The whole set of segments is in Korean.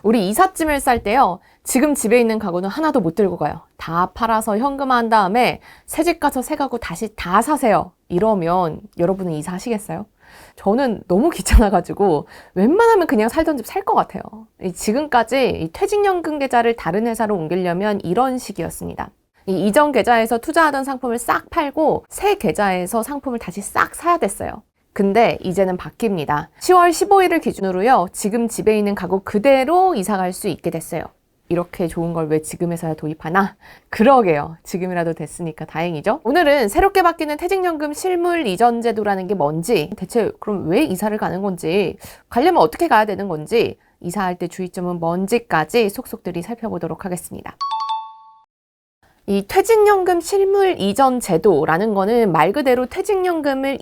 우리 이삿짐을 쌀 때요. 지금 집에 있는 가구는 하나도 못 들고 가요. 다 팔아서 현금화한 다음에 새집 가서 새 가구 다시 다 사세요. 이러면 여러분은 이사하시겠어요? 저는 너무 귀찮아가지고 웬만하면 그냥 살던 집 살 것 같아요. 지금까지 퇴직연금 계좌를 다른 회사로 옮기려면 이런 식이었습니다. 이전 계좌에서 투자하던 상품을 싹 팔고 새 계좌에서 상품을 다시 싹 사야 됐어요. 근데 이제는 바뀝니다. 10월 15일을 기준으로요. 지금 집에 있는 가구 그대로 이사 갈 수 있게 됐어요. 이렇게 좋은 걸 왜 지금에서야 도입하나? 그러게요. 지금이라도 됐으니까 다행이죠. 오늘은 새롭게 바뀌는 퇴직연금 실물 이전 제도라는 게 뭔지, 대체 그럼 왜 이사를 가는 건지, 가려면 어떻게 가야 되는 건지, 이사할 때 주의점은 뭔지까지 속속들이 살펴보도록 하겠습니다. 이 퇴직연금 실물 이전 제도라는 거는 말 그대로 퇴직연금을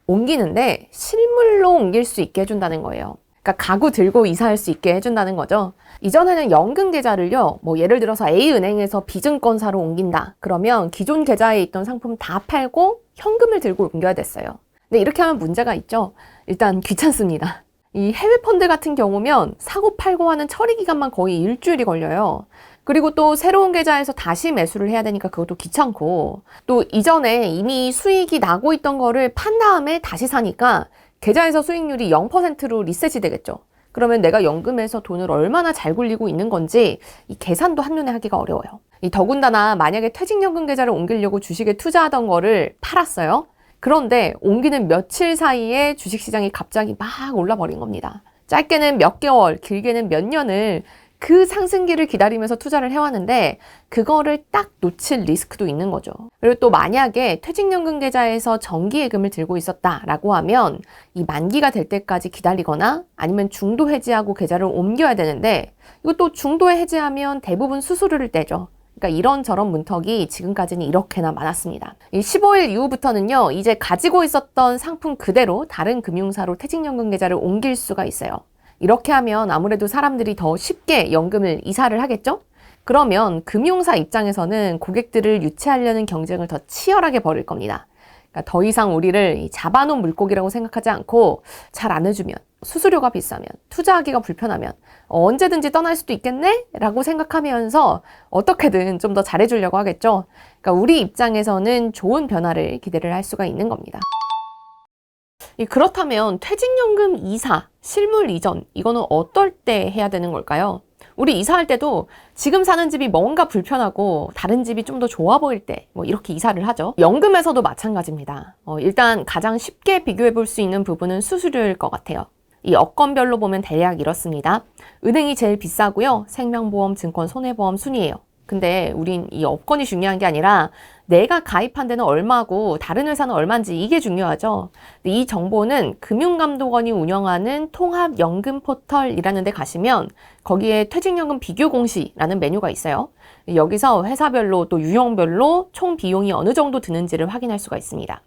옮기는데 실물로 옮길 수 있게 해준다는 거예요. 그러니까 가구 들고 이사할 수 있게 해준다는 거죠. 이전에는 연금 계좌를요, 예를 들어서 A은행에서 비증권사로 옮긴다. 그러면 기존 계좌에 있던 상품 다 팔고 현금을 들고 옮겨야 됐어요. 근데 이렇게 하면 문제가 있죠. 일단 귀찮습니다. 이 해외 펀드 같은 경우면 사고 팔고 하는 처리 기간만 거의 일주일이 걸려요. 그리고 또 새로운 계좌에서 다시 매수를 해야 되니까 그것도 귀찮고, 또 이전에 이미 수익이 나고 있던 거를 판 다음에 다시 사니까 계좌에서 수익률이 0%로 리셋이 되겠죠. 그러면 내가 연금에서 돈을 얼마나 잘 굴리고 있는 건지 이 계산도 한눈에 하기가 어려워요. 더군다나 만약에 퇴직연금 계좌를 옮기려고 주식에 투자하던 거를 팔았어요. 그런데 옮기는 며칠 사이에 주식시장이 갑자기 막 올라버린 겁니다. 짧게는 몇 개월, 길게는 몇 년을 그 상승기를 기다리면서 투자를 해왔는데 그거를 딱 놓칠 리스크도 있는 거죠. 그리고 또 만약에 퇴직연금 계좌에서 정기예금을 들고 있었다라고 하면 이 만기가 될 때까지 기다리거나 아니면 중도 해지하고 계좌를 옮겨야 되는데 이것도 중도에 해지하면 대부분 수수료를 떼죠. 그러니까 이런저런 문턱이 지금까지는 이렇게나 많았습니다. 이 15일 이후부터는요, 이제 가지고 있었던 상품 그대로 다른 금융사로 퇴직연금 계좌를 옮길 수가 있어요. 이렇게 하면 아무래도 사람들이 더 쉽게 연금을 이사를 하겠죠? 그러면 금융사 입장에서는 고객들을 유치하려는 경쟁을 더 치열하게 벌일 겁니다. 그러니까 더 이상 우리를 잡아놓은 물고기라고 생각하지 않고 잘 안 해주면, 수수료가 비싸면, 투자하기가 불편하면 언제든지 떠날 수도 있겠네? 라고 생각하면서 어떻게든 좀 더 잘해주려고 하겠죠? 그러니까 우리 입장에서는 좋은 변화를 기대를 할 수가 있는 겁니다. 그렇다면 퇴직연금 이사, 실물 이전, 이거는 어떨 때 해야 되는 걸까요? 우리 이사할 때도 지금 사는 집이 뭔가 불편하고 다른 집이 좀 더 좋아 보일 때 이렇게 이사를 하죠. 연금에서도 마찬가지입니다. 일단 가장 쉽게 비교해 볼 수 있는 부분은 수수료일 것 같아요. 이 업건별로 보면 대략 이렇습니다. 은행이 제일 비싸고요. 생명보험, 증권, 손해보험 순이에요. 근데 우린 이 업건이 중요한 게 아니라 내가 가입한 데는 얼마고 다른 회사는 얼마인지 이게 중요하죠. 이 정보는 금융감독원이 운영하는 통합연금 포털이라는 데 가시면 거기에 퇴직연금 비교공시라는 메뉴가 있어요. 여기서 회사별로 또 유형별로 총 비용이 어느 정도 드는지를 확인할 수가 있습니다.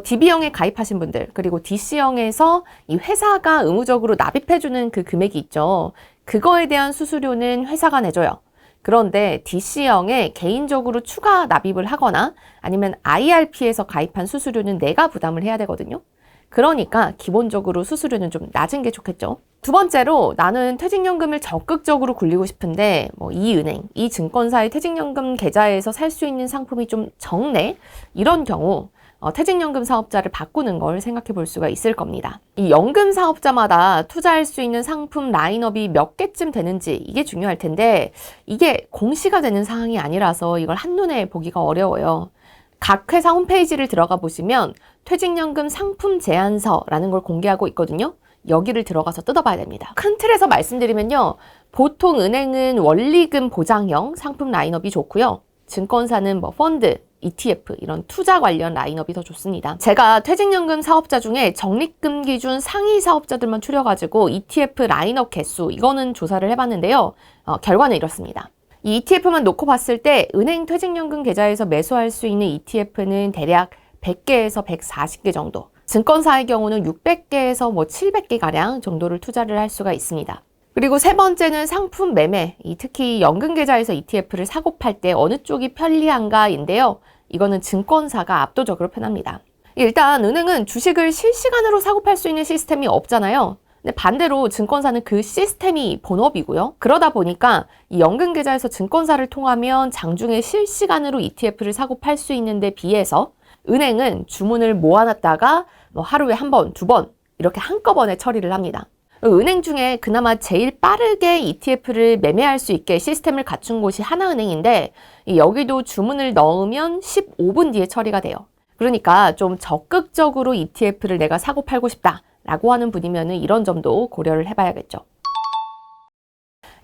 DB형에 가입하신 분들, 그리고 DC형에서 이 회사가 의무적으로 납입해주는 그 금액이 있죠. 그거에 대한 수수료는 회사가 내줘요. 그런데 DC형에 개인적으로 추가 납입을 하거나 아니면 IRP에서 가입한 수수료는 내가 부담을 해야 되거든요. 그러니까 기본적으로 수수료는 좀 낮은 게 좋겠죠. 두 번째로 나는 퇴직연금을 적극적으로 굴리고 싶은데 이 은행, 이 증권사의 퇴직연금 계좌에서 살 수 있는 상품이 좀 적네? 이런 경우 퇴직연금 사업자를 바꾸는 걸 생각해 볼 수가 있을 겁니다. 이 연금 사업자마다 투자할 수 있는 상품 라인업이 몇 개쯤 되는지 이게 중요할 텐데 이게 공시가 되는 사항이 아니라서 이걸 한눈에 보기가 어려워요. 각 회사 홈페이지를 들어가 보시면 퇴직연금 상품 제안서라는 걸 공개하고 있거든요. 여기를 들어가서 뜯어봐야 됩니다. 큰 틀에서 말씀드리면요. 보통 은행은 원리금 보장형 상품 라인업이 좋고요. 증권사는 펀드, ETF 이런 투자 관련 라인업이 더 좋습니다. 제가 퇴직연금 사업자 중에 적립금 기준 상위 사업자들만 추려가지고 ETF 라인업 개수 이거는 조사를 해봤는데요. 결과는 이렇습니다. 이 ETF만 놓고 봤을 때 은행 퇴직연금 계좌에서 매수할 수 있는 ETF는 대략 100개에서 140개 정도, 증권사의 경우는 600개에서 700개 가량 정도를 투자를 할 수가 있습니다. 그리고 세 번째는 상품 매매, 특히 연금 계좌에서 ETF를 사고 팔 때 어느 쪽이 편리한가인데요. 이거는 증권사가 압도적으로 편합니다. 일단 은행은 주식을 실시간으로 사고 팔 수 있는 시스템이 없잖아요. 근데 반대로 증권사는 그 시스템이 본업이고요. 그러다 보니까 이 연금계좌에서 증권사를 통하면 장중에 실시간으로 ETF를 사고 팔 수 있는 데 비해서 은행은 주문을 모아놨다가 뭐 하루에 한 번, 두 번 이렇게 한꺼번에 처리를 합니다. 은행 중에 그나마 제일 빠르게 ETF를 매매할 수 있게 시스템을 갖춘 곳이 하나은행인데 여기도 주문을 넣으면 15분 뒤에 처리가 돼요. 그러니까 좀 적극적으로 ETF를 내가 사고 팔고 싶다라고 하는 분이면 이런 점도 고려를 해봐야겠죠.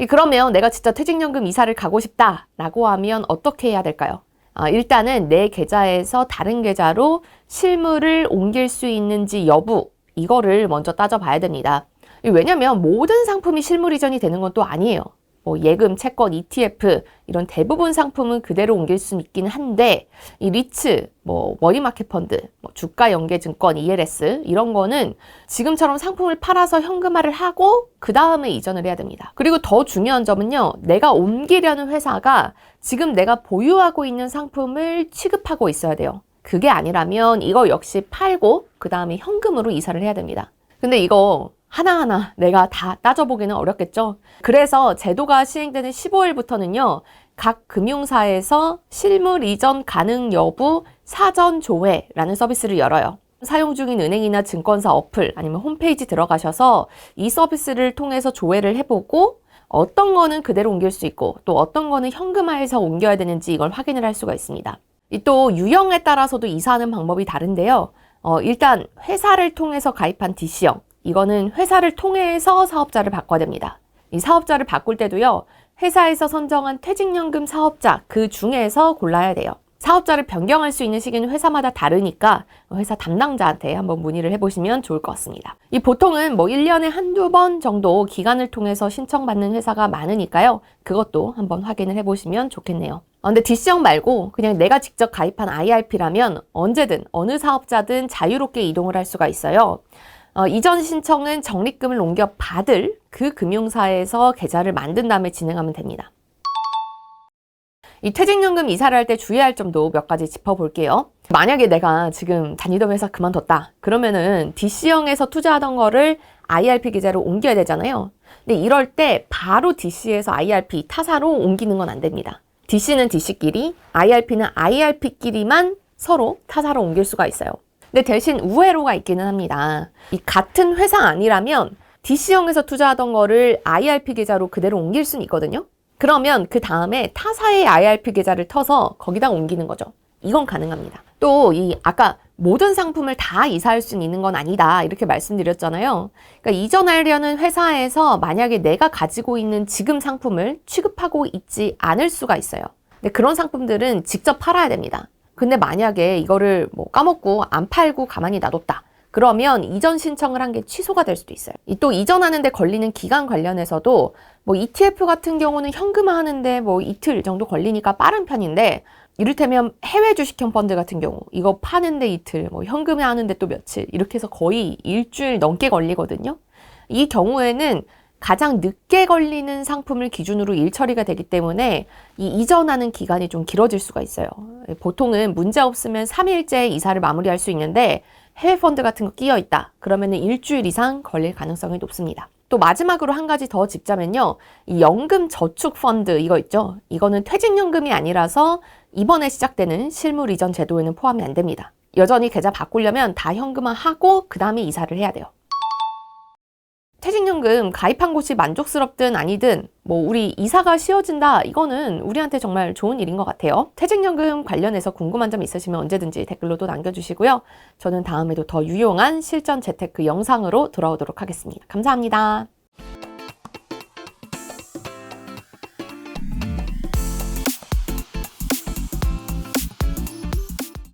그러면 내가 진짜 퇴직연금 이사를 가고 싶다라고 하면 어떻게 해야 될까요? 일단은 내 계좌에서 다른 계좌로 실물을 옮길 수 있는지 여부 이거를 먼저 따져봐야 됩니다. 왜냐면 모든 상품이 실물 이전이 되는 건 또 아니에요. 뭐 예금, 채권, ETF 이런 대부분 상품은 그대로 옮길 수 있긴 한데 이 리츠, 뭐 머니마켓 펀드, 뭐 주가 연계증권, ELS 이런 거는 지금처럼 상품을 팔아서 현금화를 하고 그 다음에 이전을 해야 됩니다. 그리고 더 중요한 점은요. 내가 옮기려는 회사가 지금 내가 보유하고 있는 상품을 취급하고 있어야 돼요. 그게 아니라면 이거 역시 팔고 그 다음에 현금으로 이사를 해야 됩니다. 근데 이거 하나하나 내가 다 따져보기는 어렵겠죠. 그래서 제도가 시행되는 15일부터는요. 각 금융사에서 실물 이전 가능 여부 사전 조회라는 서비스를 열어요. 사용 중인 은행이나 증권사 어플 아니면 홈페이지 들어가셔서 이 서비스를 통해서 조회를 해보고 어떤 거는 그대로 옮길 수 있고 또 어떤 거는 현금화해서 옮겨야 되는지 이걸 확인을 할 수가 있습니다. 또 유형에 따라서도 이사하는 방법이 다른데요. 일단 회사를 통해서 가입한 DC형 이거는 회사를 통해서 사업자를 바꿔야 됩니다. 이 사업자를 바꿀 때도요. 회사에서 선정한 퇴직연금 사업자 그 중에서 골라야 돼요. 사업자를 변경할 수 있는 시기는 회사마다 다르니까 회사 담당자한테 한번 문의를 해보시면 좋을 것 같습니다. 이 보통은 뭐 1년에 한두 번 정도 기간을 통해서 신청받는 회사가 많으니까요. 그것도 한번 확인을 해보시면 좋겠네요. 근데 DC형 말고 그냥 내가 직접 가입한 IRP라면 언제든 어느 사업자든 자유롭게 이동을 할 수가 있어요. 이전 신청은 적립금을 옮겨 받을 그 금융사에서 계좌를 만든 다음에 진행하면 됩니다. 이 퇴직연금 이사를 할 때 주의할 점도 몇 가지 짚어볼게요. 만약에 내가 지금 다니던 회사 그만뒀다. 그러면은 DC형에서 투자하던 거를 IRP 계좌로 옮겨야 되잖아요. 근데 이럴 때 바로 DC에서 IRP 타사로 옮기는 건 안 됩니다. DC는 DC끼리, IRP는 IRP끼리만 서로 타사로 옮길 수가 있어요. 근데 대신 우회로가 있기는 합니다. 이 같은 회사 아니라면 DC형에서 투자하던 거를 IRP 계좌로 그대로 옮길 수는 있거든요. 그러면 그 다음에 타사의 IRP 계좌를 터서 거기다 옮기는 거죠. 이건 가능합니다. 또 이 아까 모든 상품을 다 이사할 수 있는 건 아니다 이렇게 말씀드렸잖아요. 그러니까 이전하려는 회사에서 만약에 내가 가지고 있는 지금 상품을 취급하고 있지 않을 수가 있어요. 근데 그런 상품들은 직접 팔아야 됩니다. 근데 만약에 이거를 뭐 까먹고 안 팔고 가만히 놔뒀다. 그러면 이전 신청을 한 게 취소가 될 수도 있어요. 또 이전하는데 걸리는 기간 관련해서도 뭐 ETF 같은 경우는 현금화하는데 뭐 이틀 정도 걸리니까 빠른 편인데 이를테면 해외 주식형 펀드 같은 경우 이거 파는데 이틀, 뭐 현금화하는데 또 며칠 이렇게 해서 거의 일주일 넘게 걸리거든요. 이 경우에는 가장 늦게 걸리는 상품을 기준으로 일 처리가 되기 때문에 이 이전하는 기간이 좀 길어질 수가 있어요. 보통은 문제 없으면 3일째 이사를 마무리할 수 있는데 해외 펀드 같은 거 끼어 있다. 그러면은 일주일 이상 걸릴 가능성이 높습니다. 또 마지막으로 한 가지 더 짚자면요. 이 연금 저축 펀드 이거 있죠. 이거는 퇴직연금이 아니라서 이번에 시작되는 실물 이전 제도에는 포함이 안 됩니다. 여전히 계좌 바꾸려면 다 현금화하고 그 다음에 이사를 해야 돼요. 퇴직연금 가입한 곳이 만족스럽든 아니든 뭐 우리 이사가 쉬워진다 이거는 우리한테 정말 좋은 일인 것 같아요. 퇴직연금 관련해서 궁금한 점 있으시면 언제든지 댓글로도 남겨주시고요. 저는 다음에도 더 유용한 실전 재테크 영상으로 돌아오도록 하겠습니다. 감사합니다.